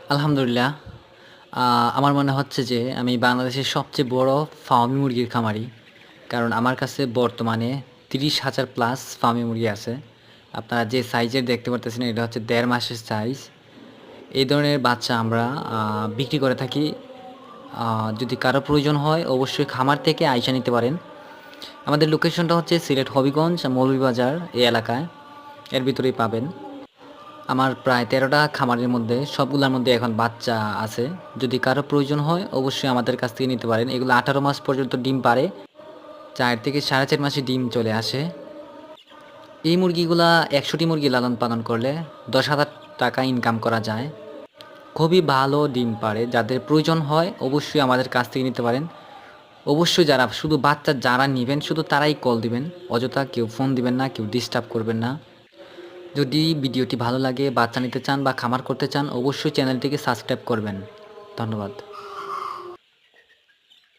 আলহামদুলিল্লাহ। আমার মনে হচ্ছে যে আমি বাংলাদেশের সবচেয়ে বড় ফার্মি মুরগির খামারি। কারণ আমার কাছে বর্তমানে ৩০,০০০ প্লাস ফার্মি মুরগি আছে। আপনারা যে সাইজের দেখতে পারতেছেন এটা হচ্ছে ১.৫ মাসের সাইজ। এই ধরনের বাচ্চা আমরা আ বিক্রি করে থাকি। আ যদি কারো প্রয়োজন হয় অবশ্যই খামার থেকে আইসা নিতে পারেন। আমাদের লোকেশনটা হচ্ছে সিলেট হবিগঞ্জ, মৌলভীবাজার এই এলাকায়। এর ভিতরেই পাবেন। আমার প্রায় ১৩ টা খামারের মধ্যে সবগুলার মধ্যে এখন বাচ্চা আছে। যদি কারো প্রয়োজন হয় অবশ্যই আমাদের কাছ থেকে নিতে পারেন। এগুলো ১৮ মাস পর্যন্ত ডিম পাড়ে। ৪ থেকে ৪.৫ মাসে ডিম চলে আসে। এই মুরগিগুলা ১০০ টি মুরগি লালন-পালন করলে ৳১০,০০০ ইনকাম করা যায়। খুবই ভালো ডিম পাড়ে। যাদের প্রয়োজন হয় অবশ্যই আমাদের কাছ থেকে নিতে পারেন। অবশ্যই যারা শুধু বাচ্চা যারা নিবেন শুধু তারাই কল দিবেন। অযথা কেউ ফোন দিবেন না, কেউ ডিস্টার্ব করবেন না। যদি ভিডিওটি ভালো লাগে, বাচ্চা নিতে চান বা খামার করতে চান অবশ্যই চ্যানেলটিকে সাবস্ক্রাইব করবেন। ধন্যবাদ।